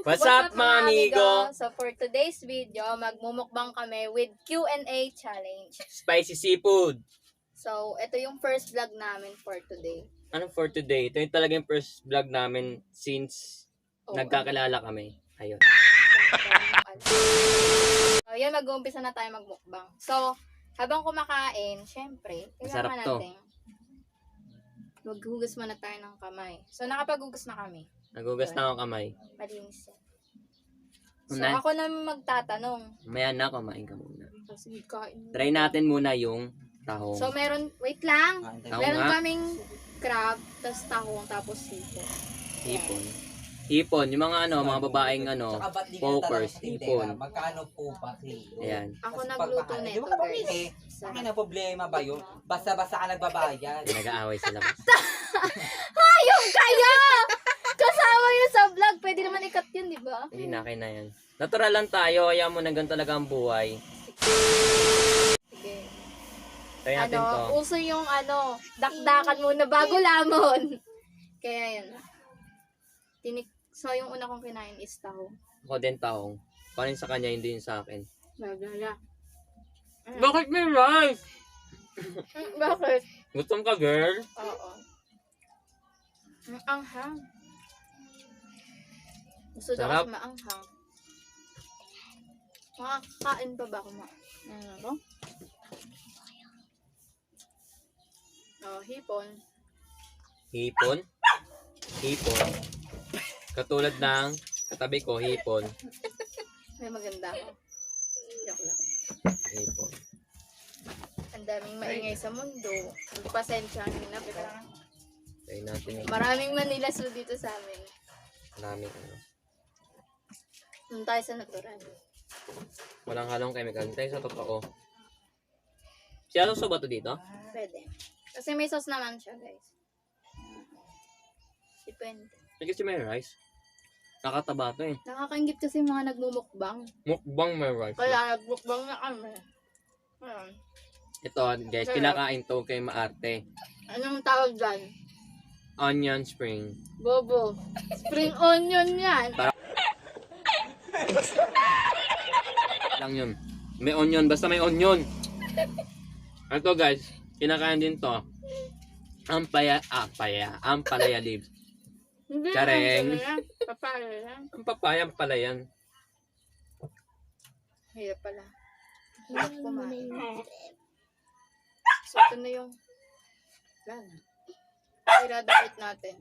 What's up mga amigo? So for today's video, magmumukbang kami with Q&A challenge. Spicy seafood. So ito yung first vlog namin for today. Ano for today? Ito yung talagang first vlog namin since nagkakilala kami. Ayun. So yun, mag-uumpisa na tayo magmukbang. So habang kumakain, syempre, Masarap kailangan to. natin maghugas muna tayo ng kamay. So nakapaghugas na kami. Nagugas na ako kamay. Malinis yan. So Una, ako na magtatanong. maya na, kumain ka muna. Sige, kain. Try natin muna yung tahong. So meron, wait lang. Tahong Meron nga. kaming crab, tapos tahong, tapos hipon. Hipon. Hipon, yung mga mga babaeng Tsaka ba't di ka pokers, talaga sa tindera? hipon. Magkano po ba kilo? Ayan. Ako Tapos nagluto pagpakain, nito, di mo ka guys. pamili. Ang ina problema ba yun? Basta-basta ka nagbabayad. Nag-aaway sa labas. Hayong kayo! Kasama yun sa vlog. Pwede naman ikat yun, di ba? Hindi na, kaya na yan. Natural lang tayo, kaya mo na ganun talaga ang buhay. Sige. Try natin to. Uso yung dakdakan muna bago lamon. Kaya yun. So yung una kong kinain is tahong. Ako din tahong. Paano sa kanya, hindi yun sa akin. Lagala. Bakit may rice? Bakit? Gutom ka, girl? Oo. Ang anghang. Gusto daw Sarap. kasi maanghang. Makakain pa ba ako ako? Hipon. Hipon. Hipon. Katulad ng katabi ko, hipon. May maganda ako. Joke lang. Hipon. Ang daming maingay sa mundo. Pasensya na pero Try natin yung maraming Manila Zoo dito sa amin. maraming Doon tayo sa natural. Walang halong chemical. Tayo sa totoo. Siya sauce ba to dito? Pwede. Kasi may sauce naman siya, guys. Depende. Kasi may rice. Nakataba to eh. Nakakaingit kasi yung mga nagmumukbang. Mukbang may rice. Kaya nagmukbang na kami. Ayan. Ito guys, kinakain to kay Maarte. Anong tawag dyan? Onion spring. Bobo. Spring onion yan. Lang yun. May onion. Basta may onion. Ito guys, kinakain din to. Ampalaya leaves. Hindi Kareng. naman papaya yan. Ang papayang pala yan. Hirap pala. Hirap kumain. So, ito na yung plan. Iradakit natin.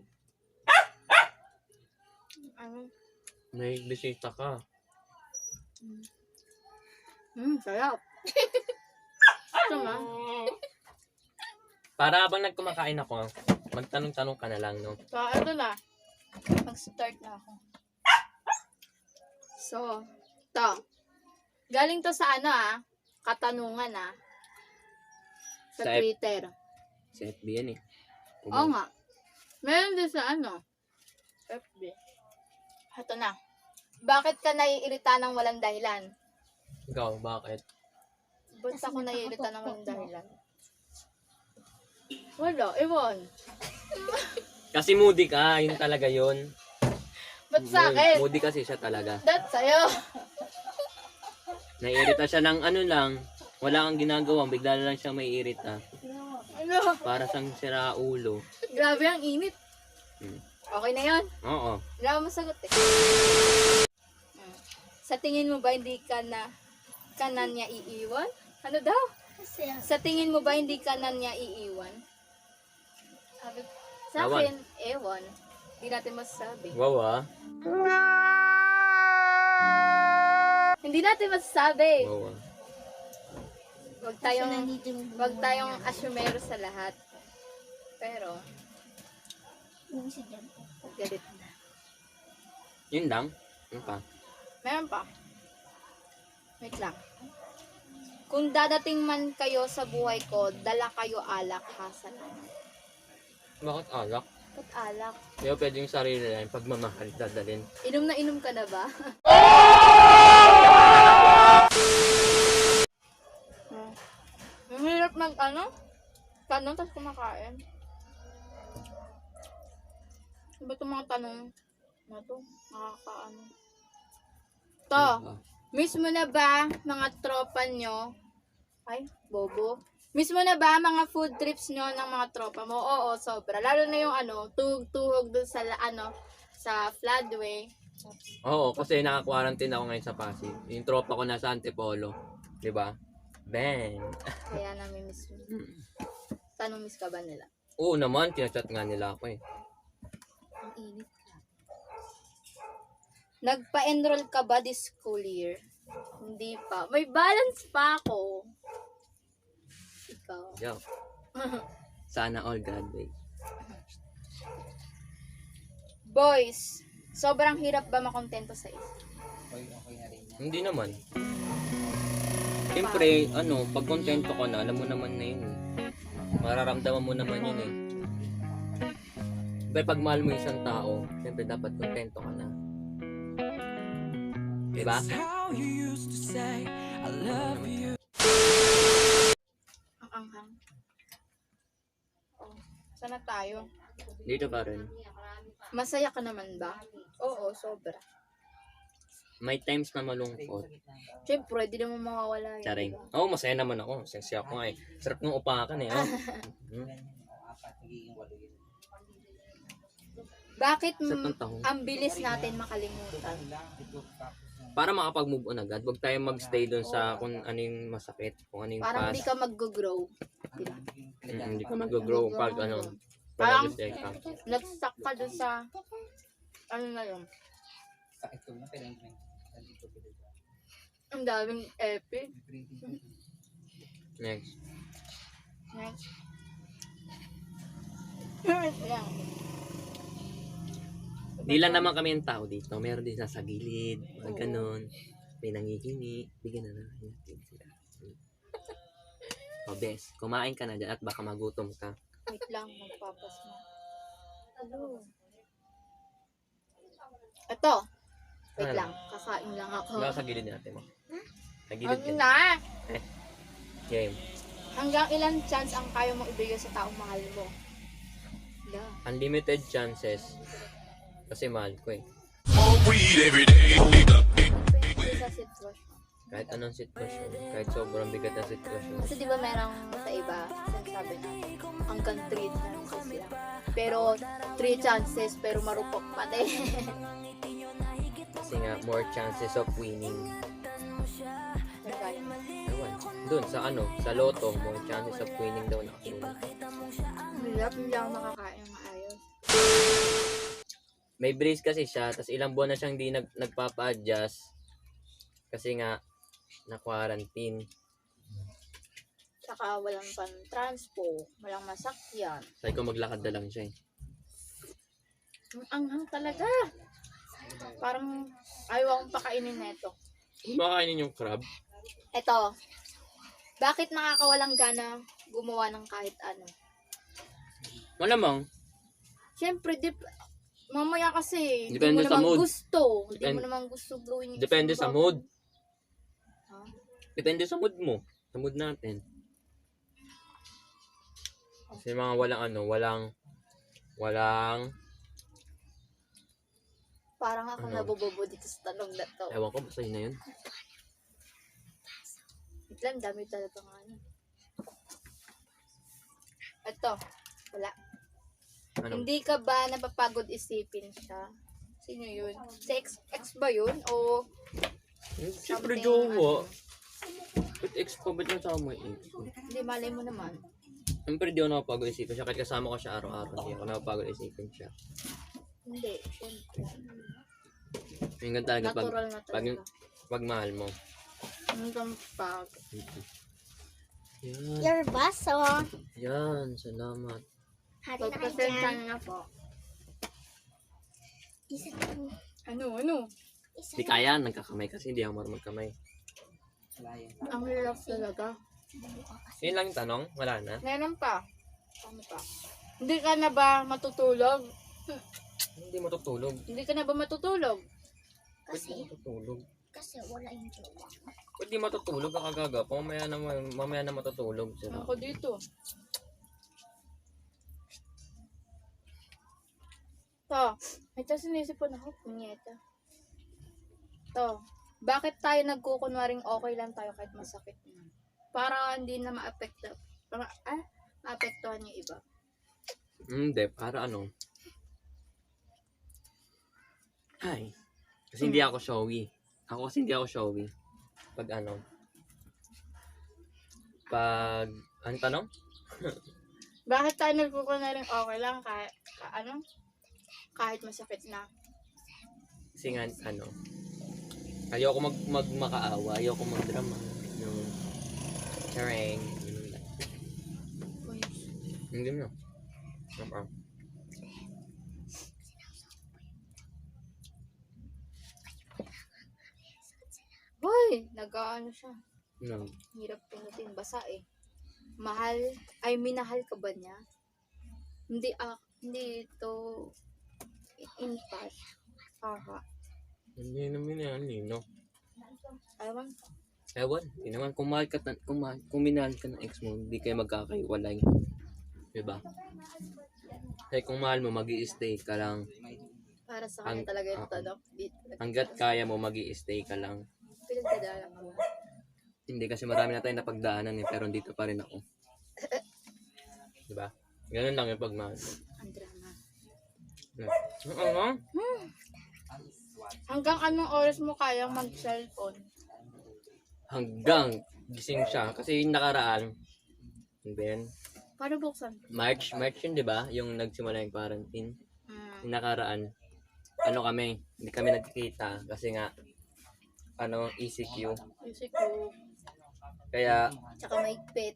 Ano? May bisita ka. Sarap. Ito nga. Para habang nagkumakain ako, magtanong-tanong ka na lang, no? So, ito na. Mag-start na ako. So, ito. Galing to sa katanungan Sa Sa Twitter. Sa FB yan eh. Oo nga. Meron din sa FB. Ito na. Bakit ka naiirita ng walang dahilan? Ikaw, bakit? Ba't ako naiirita ng walang dahilan? Wala, ewan. Kasi moody ka, yun talaga yun. Ba't sa akin? Moody kasi siya talaga. That's sa'yo. Naiirita siya ng lang. Wala kang ginagawa, bigla na lang siya maiirita. Ano? Para sang sira ulo. Grabe ang init. Okay na yun. Oo. Wala akong masagot eh. Sa tingin mo ba hindi ka na niya iiwan? Ano daw? Sa tingin mo ba hindi ka na niya iiwan? Sa Awan. akin, ewan. Hindi natin masasabi. Wow ah. Hindi natin masasabi. Wow ah. Wag tayong asumero sa lahat. Pero, galit na. Yun lang. Ano pa? Meron pa. Wait lang. Kung dadating man kayo sa buhay ko, dala kayo alak, ha? Salamat. Bakit alak? Ba't alak? Kaya pwedeng sarili lang, pagmamahal dadalhin. Inom na inom ka na ba? Ang hirap mag tanong tapos kumakain. Ano ba itong mga tanong na to? Nakakaano. To, miss mo na ba mga tropa nyo? Ay, bobo. Miss mo na ba mga food trips nyo ng mga tropa mo? Oo, sobra. Lalo na yung tuhog-tuhog dun sa, sa Floodway. Oo, kasi naka-quarantine ako ngayon sa Pasig. Yung tropa ko nasa Antipolo. Diba? Bang! Kaya nami-miss mo. Tanong miss ka ba nila? Oo naman, tinachat nga nila ako eh. Ang init ka. Nagpa-enroll ka ba this school year? Hindi pa. May balance pa ako. Ikaw. Yo. Sana all graduate. Boys, sobrang hirap ba makontento sa isa? Okay na rin yan. Hindi naman. Siyempre, pag kontento ka na, alam mo naman na yun eh. Mararamdaman mo naman yun eh. Pero pag mahal mo isang tao, siyempre dapat kontento ka na. Diba? Ang anghang. Oh, sana tayo. Dito pa rin. Masaya ka naman ba? Oo, sobra. May times na malungkot. Siyempre, di naman mawawala yun. Charing. Diba? Oo, masaya naman ako. Sexy ako nga eh. Sarap ng upakan eh. Oh. Bakit Sarap ng tahong. ang bilis natin makalimutan? Para makapag-move on agad, huwag tayo magstay doon sa kung ano yung masakit, kung ano yung Parang past. hindi ka mag-grow. Diba? Hindi ka mag-grow pag Parang nag-stay ka. nag-stuck ka dun sa ano na yun. Sakit ko na, pero hindi ko Ang daming epic. Next. Next. Lang. Di lang naman kami yung tao dito. Meron din nasa gilid, mga ganun. May nangihingi. Bigyan na natin sila. O, bes, kumain ka na dyan at baka magutom ka. Wait lang, magpapas mo. Hello. Ito. Wait Ano? lang, kakain lang ako. Baka sa gilid natin mo. Sa gilid Ano ka. na? Game. Hanggang ilang chance ang kaya mong ibigay sa taong mahal mo? Wala. Unlimited chances. Kasi mahal ko eh. Depende sa sitwasyon. Kahit anong sitwasyon. Kahit sobrang bigat na sitwasyon. Kasi di ba merong sa iba, sinasabi na hanggang 3 chances lang. Pero 3 chances, pero marupok pa din. Kasi nga, more chances of winning. Ewan. Doon, sa loto, more chances of winning daw nakasunod. Hirap, hindi ako makakain ng maayos. May brace kasi siya, tapos ilang buwan na siyang hindi nagpapa-adjust. Kasi nga, na-quarantine. Saka walang pan-transpo, walang masakyan. Sabi ko maglakad na lang siya eh. Ang anghang talaga. Parang ayaw akong pakainin neto. Makainin yung crab. Eto, bakit nakakawalang gana gumawa ng kahit ano? Malamang. Siyempre, mamaya kasi, hindi Depende mo sa naman mood. gusto. Hindi Depende- mo naman gusto gawin yung Depende isang sa bagay. mood. Ha? Depende sa mood mo. Sa mood natin. Kasi mga walang, Parang ako Ano? nabobobo dito sa tanong na to. ewan ko, basta yun na yun. Biglang dami talaga nga ano. Ito, wala. Ano? Hindi ka ba napapagod isipin siya? Sino yun? Si ex ba yun? O Siyempre, something, jowa. ano? Ba't ex ko? Ba't yung sama mo yung ex ko? Hindi, malay mo naman. Siyempre, di ako napapagod isipin siya. Kahit kasama ko siya araw-araw, hindi ako napapagod isipin siya. Hindi, syempre. Yung ganun talaga Natural na talaga. pag mahal mo. Hanggang pag. Yan. Your baso. Yan, salamat. Hari na kayo Pagpasensya dyan. na po. Isa, Ano? isa. Di kaya, nagkakamay kasi hindi ako marunong magkamay. Ang hirap talaga. Yun lang yung tanong, wala na. Meron pa. Ano pa? Hindi ka na ba matutulog? Hindi matutulog. Hindi ka na ba matutulog? Ba't di matutulog? Kasi wala yung jowa. Ba't di matutulog ka kagaga? Mamaya na matutulog sila. Ako dito. To, ito sinisip ko na ako, punyeta. To, bakit tayo nagkukunwaring okay lang tayo kahit masakit na? Para hindi na maapektuhan yung iba. Hindi, para ano. Ay. Kasi hindi ako showy. Ako kasi hindi ako showy. Pag ano. Ano tanong? Bakit tayo nagkukunwaring okay lang kahit masakit na? Kasi nga, ano. Ayoko makaawa. Ayoko magdrama. Yung charang. Hindi mo. Okay. Hoy, nag-ano siya. No. Hirap pinutin, basa eh. Minahal ka ba niya? Hindi ito in part. Aha. Hindi naman yan, no? Ewan. Ewan, hindi naman. Kung minahal ka ng ex mo, hindi kayo magkakaiwalay. Diba? Kaya kung mahal mo, mag-i-stay ka lang. Para sa kanya talaga yung tadok. Hanggat kaya mo, mag-i-stay ka lang. Pinagdadala ka ba? Hindi kasi marami na tayong napagdaanan eh, pero dito pa rin ako. Diba? Ganun lang yung pagmahal. Ang drama. Oo. Hanggang anong oras mo kayang mag-cellphone? Hanggang gising siya. Kasi yung nakaraan, and then, Paano buksan? March yun, diba? Yung nagsimula yung quarantine. Yung nakaraan, hindi kami nagkikita kasi nga, ECQ. Music ko. Kaya, Tsaka may pet.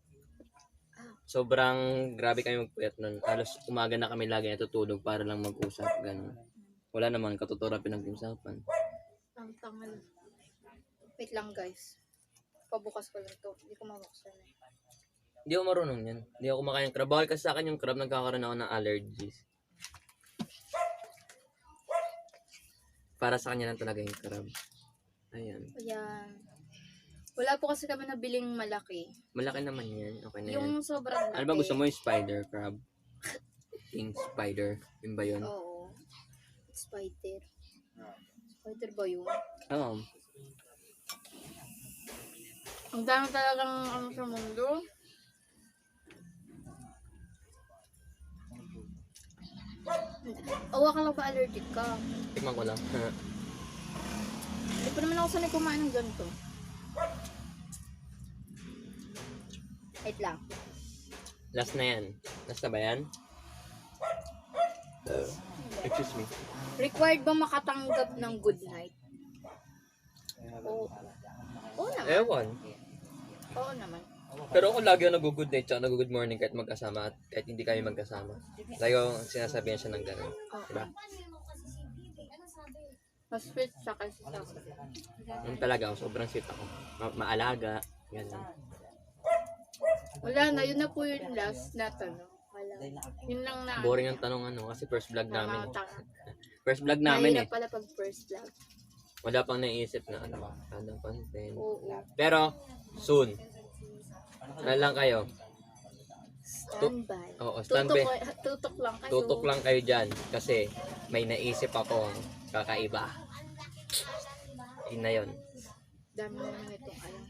sobrang grabe kami magpuyat nun. Halos umaga na kami lagi natutulog para lang mag-usap. Ganun. Wala naman, katutura pinag-usapan. Ang tangal. Wait lang guys. Pabukas ko lang to. Hindi ko mabuksan eh. Hindi ako marunong yan. Hindi ako kumakain ng crab. Bawal kasi sa akin yung crab, nagkakaroon ako ng allergies. Para sa kanya lang talaga yung crab. Ayan. Ayan. Wala po kasi kami nabiling malaki. Malaki naman yan. Okay na yan. Yung sobrang laki. Ano ba gusto mo yung spider crab? King spider. Yun ba yun? Oo. Spider. Spider ba yun? Oo. Ang dami talagang sa mundo. Awa ka lang ba allergic ka? Tikman ko lang. Hindi pa naman ako sanay kumain ng ganito. Wait lang. Last na yan. Last na ba yan? Excuse me. Required ba makatanggap ng good night? Oo. Oo naman. Ewan. Oo naman. Pero ako lagi ako nag-good night tsaka nag-good morning kahit magkasama at kahit hindi kami magkasama. Lagi ako sinasabihan siya ng gano'n. Oo. Diba? Mas sweet siya kasi sa akin. Yung talaga ako, sobrang sweet ako. Maalaga. Gano'n. Wala na, yun na po yung last na tanong. Wala. Yun lang na. Boring ang tanong kasi first vlog namin. Nakakatanga. First vlog namin Mahirap eh. pala pag first vlog. Wala pang naisip na anong content. Oo. Pero, soon. Ano lang kayo? Standby. Oo, standby. Tutok lang kayo. Tutok lang kayo dyan kasi may naisip akong kakaiba. Yun na yun. Dami naman itong alam.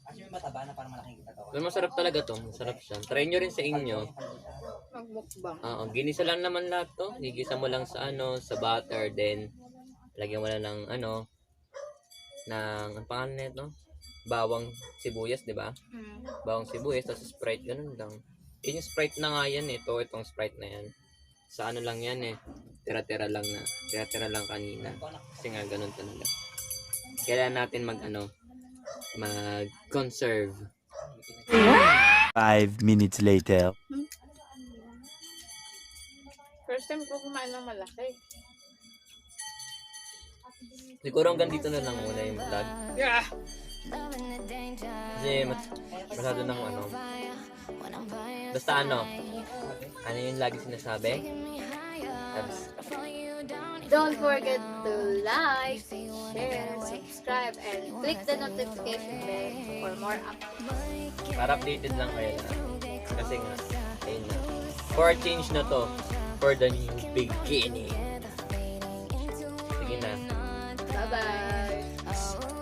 Kasi may mataba na parang malaking katawan. Pero masarap talaga to. Masarap siya. Try nyo rin sa inyo. Magmukbang. Oo, ginisa lang naman lahat to. Gigisa mo lang sa sa butter. Then, lagyan mo lang ng ang pangalan nito? Bawang sibuyas, di ba? Bawang sibuyas, tapos Sprite, ganun lang. Yun yung Sprite na nga yan eh. Itong Sprite na yan. Sa ano lang yan eh. Tira-tira lang kanina. Kasi nga ganun talaga. Kailangan natin mag-conserve. 5 minutes later. First time ko kumain ng malaki. Siguro hanggang dito na lang muna yung vlog. Yeah! Kasi masyado ng basta ano yung lagi sinasabi? Don't forget to like, share, subscribe, and click the notification bell for more updates. Para updated lang kayo na. Kasi nga, ayun na. For a change na to, for the new beginning. Sige na. Bye-bye.